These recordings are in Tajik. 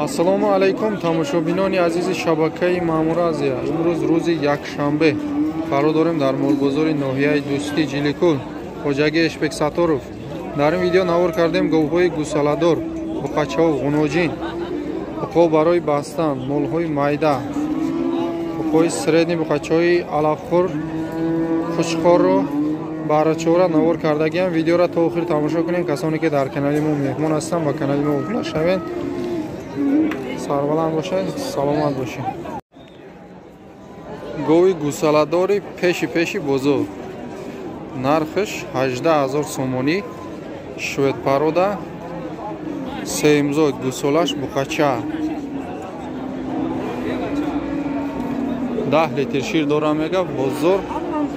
Ассалому алайкум тамошобинони азизи шабакаи Мамуразия. Имрӯз рӯзи якшанбе қарор дорем дар молбозори ноҳияи Дӯстӣ Ҷиликӯ хоҷагии Эшбексаторов. Дар ин видео навор кардем говҳои гусаладор, буқачаҳо, ғуноҷин, буқо барои бастан, молҳои майда, буқои средни, буқачаҳои алафхӯр, хушхорро барачора навор кардагиам. Видеоро то охир тамошо кунем. Касоне ки дар канали мо меҳмон ҳастанд, ба канали мо обуна шавед. Сарбаланд бошед, саломат бошед. Гови гусаладори пеши бозор. Нархш 18000 сомонӣ. Шведпарода, сеимзой, гусолаш, буқача. 10 литр шир дорам мега, бозор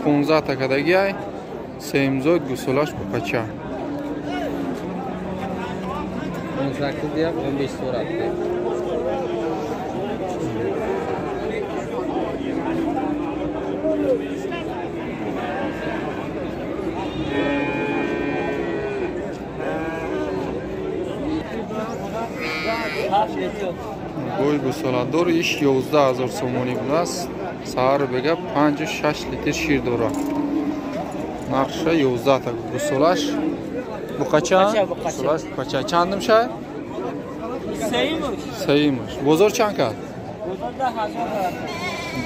15 такадагиай, сеимзой, гусолаш, буқача. 18 диям 15 сурат. Гои гусаладор иш 11000 сомонӣ будааст. Саҳар бега 5-6 литр шир дорад. Нархша 11 та. Гусолаш буқача, гусолаш буқача чандым шай? Сеимаш. Бозор чанд кад? Бозор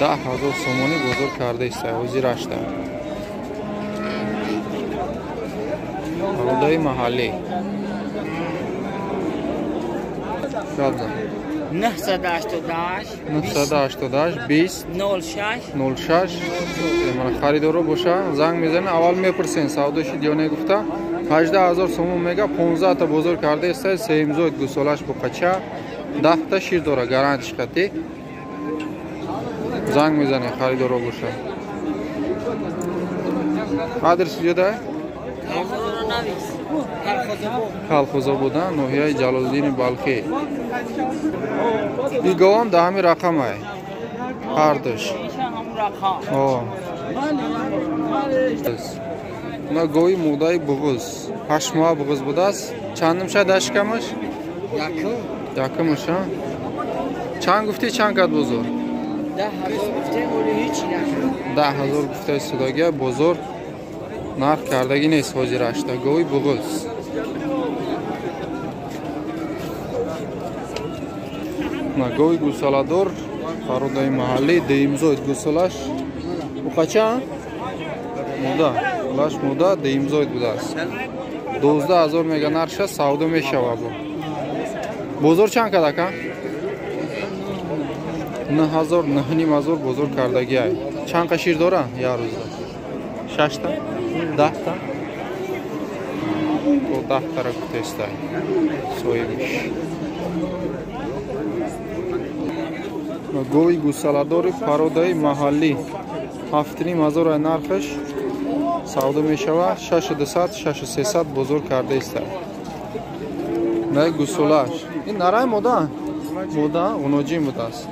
10000. 10000 сомонӣ бозор кардааст. Озирашта. Ҳолдаи маҳаллӣ. Шабда. 988 20 06 мана харидоро боша занг мезанед, аввал мепурсен савдоши диёне гуфта 18000 сомон мега, 15 та бозор кардааст. Сеимзой, гусолаш, буқача, 10 та шир дора, гарантиш кати. Занг мезанед, харидоро боша. Адрес ҷода? Калхозобуда, ноҳияи Ҷалолиддини Балхӣ. Игавам да ҳамин рақам ай. Ҳардуш. На гои мудаи буғуз. 8 моҳа буғуз будааст. Чандум шад дашкамаш? Якумаш, а? Чанд гуфти, чанд кад бозор? 10000 гуфтем, оли ҳичи нашуд. 10000 гуфтаи судагия бозор нарх кардаги нест ҳозирашта. Гои буғуз. На гои гусаладор, пародаи маҳаллӣ, деимзой, гусолаш, буқача? Муда, гусолаш муда, деимзой будааст. 12000 мега нарша, савдо мешава бо. Бозор чанд кад ака? 9000, 9500 бозор кардаги ай. Чанд қашир дора як рӯзда? 6 та? 10 та? То 10 тара гуфтаистай. Соҳибиш. Гои гусаладори пародаи маҳаллӣ 7500 ай нархаш, савдо мешава 6200, 6300 бозор кардааст. На гусолаш. Ин нарай мода? Мода ғуноҷин будааст.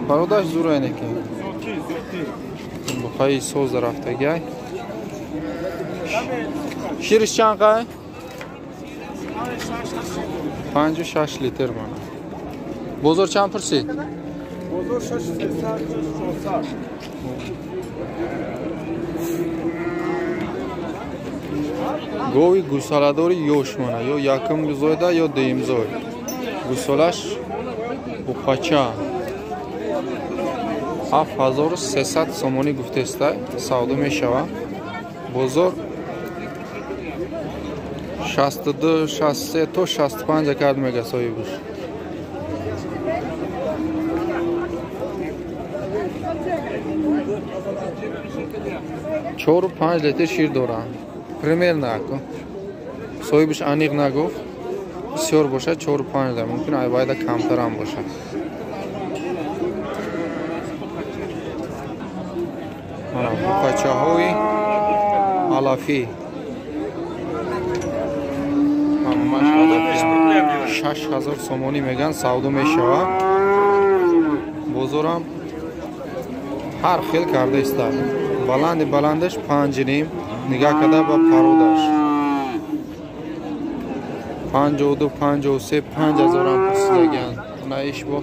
Пародаш зурайне ки. Буқаи соз рафтагай. Шириш чанд қай? 5-6 литр мана. Бозор чанд пурсид? Бозор 600. Гови гусаладори ёш мана, ё якум зойда, ё деимзой. Гусолаш буқача 7300 сомонӣ гуфтаистай, савдо мешава. Бозор 62, 63 то 65 кад мега соҳибуш. Чору 5 литр шир доранд. Примерно ако соҳибуш аниқ нагуфт, бисёр бошад 4-5 да, мумкин айвайда камтар ҳам бошад. Мана буқачаҳои алафӣ. Ҳамаш алафӣ 6000 сомонӣ меган, савдо мешава. Бозорам ҳар хел кардааст. Баландаш 5 ним, нигаҳ када ба пародаш. 52 53 5000 هم پرسیدگان نایش بو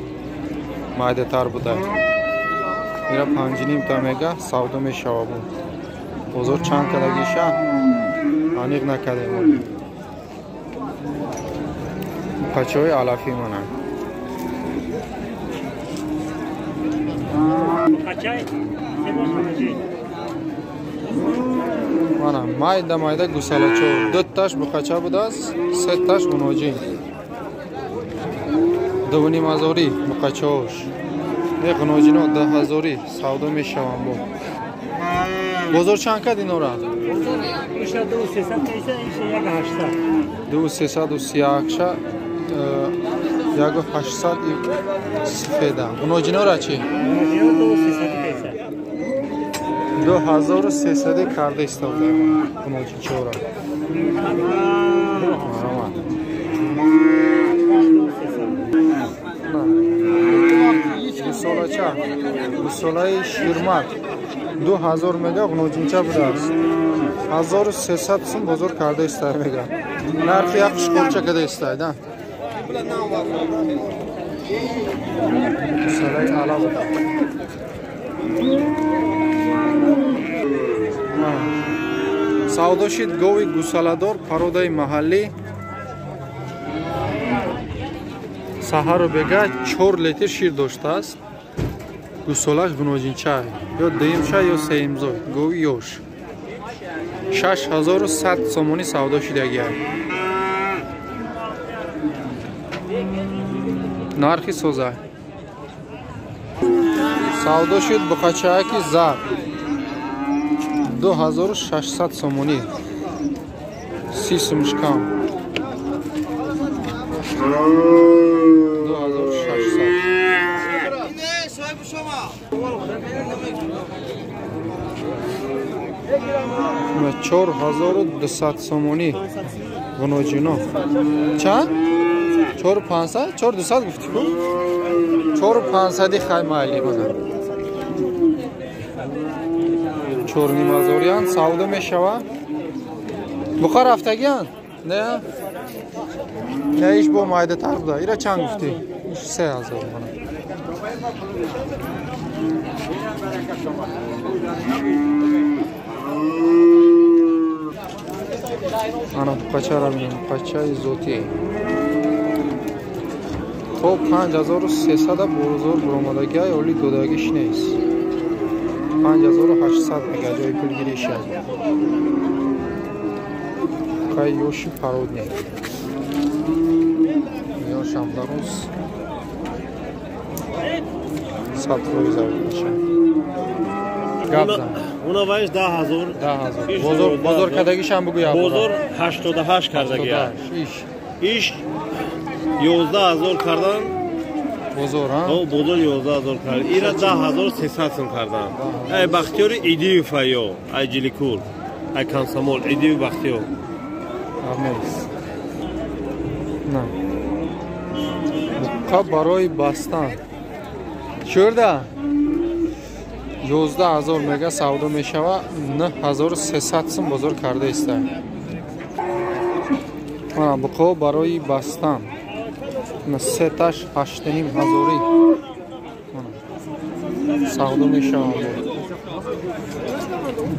مایده تر بوده میره 5.5 تا میگه سودا میشوه بود بزرگ چند کدگیشه انیق نکده بود بچه های علافی منن منم مایده گوسالاچو 2 تاش بخچه بود است 3 تاش گناجی 2,500 بخچه‌اش یک گناجینو 10,000 سودا میشوم بود بزرگ چند کد اینو را 2,331 یاگو 800 سفیده گناجینو را چی 2,300 کرده استفاده گناجین چورا گوساله شیرمک 2,000 میگه گناجینچه بوده است 1,300 سوم بزرگ کرده است میگه نرخ یک شکلچه کده است گوساله علا بوده سودا شد گوی گوساله‌دار پرودای محلی سحر رو بگه 4 لیتر شیر داشته است گوساله‌اش گناجینچه یا دیمشه یا سیمزو گوی یوش 6,100 سومونی سودا شدگی نرخی سوزه سودا شد بخچه که زر 2,600 سومونی 30 سومش کم 4,200 سومونی گناجینو چند؟ 4,500؟ 4,200 گفتی کو؟ 4,500 خیمه علی بودن 4,500 سودا میشوه بخار رفتگیان؟ نه؟ نه ایش با مایده تر بوده ایره چند گفتی؟ 3,000 بودن انا بقچه را بینیم بقچه زوتی خب 5,300 بزرگ برامدگی های اولی دودگیش نیست 5,800 میگه جای پلگیریش هست که یوشی پرود نیست یوشم دروز 100 روی زاید میشه گب زن اونا وایش 10,000 بزرگ کدگیش هم بگو یا بزرگ 88 کردگی ایش 11,000 کردن بزرگ ها؟ او بزرگ 11,000 کردن ایره 10,300 سم کردن ای بختیاری ایدیو فایو ای جلیکور ای کانسامول ایدیو بختیو آمیز نه بقا برای بستن شورده 11,000 میگه سودا میشوه 9,300 سم بزرگ کرده است بقا برای بستن 3 تاش 8,500 سودا میشوه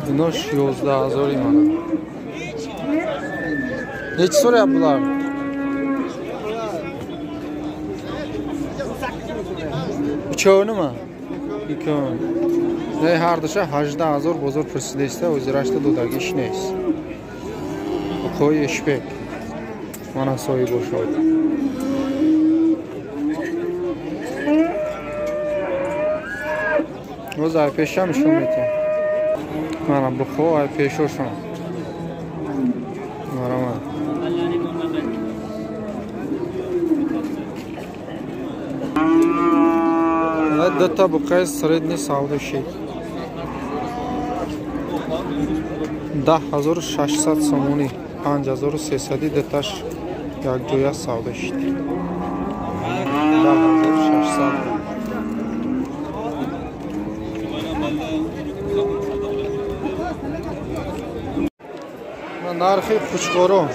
ایناش 11,000 منه هیچ سوری ابلار چونما بیکن نه هر دوشه 18,000 بزرگ پرسیده است و زیرش دودگیش نیست بخوی اشپک من اصایی باشد روز ای پیشم شون میتیم منم بخواه ای پیشو شون مرمان دو تا بقیه سریدنی سودا شد 10,600 سومونی 5,300 دتاش یک جویا سودا شد 10,600 نرخی خوشخورو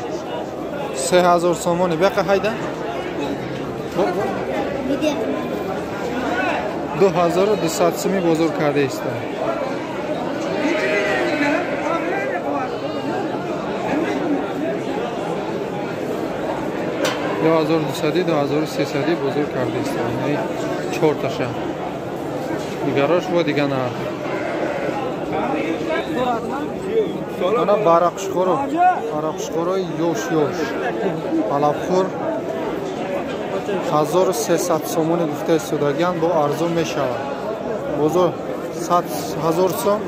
3000 сомони беқа хайда 2200 сими бозор кардаист. 2200 2300 бозор кардаист. Яъни 4 таша. Дигарош бо дига на. Ана барақшхоро ёш. Алабхур 1300 сомони гуфта истодагиан бо арзон мешавад. Бозор 1000 сом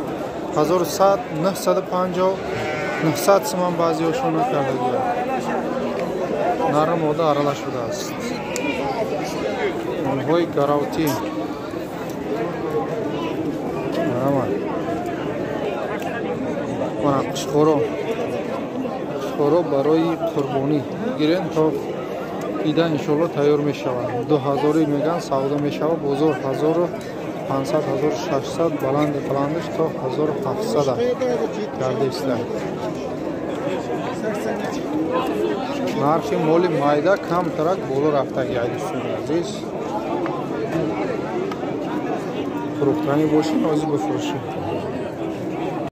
1100 950 900 сомон баъзиҳошон накардагианд. Нарм мода арала шудааст. Онҳои гаравтӣ қушхоро барои қурбонӣ гирен то ида иншоалло тайёр мешавад. 2000 меган савдо мешавад. бозор 1500 1600 баландаш то 1700 гардиста. нархи моли майда камтарак боло рафтаги азиз. фурӯхтанӣ бошин озӣ бифурӯшед.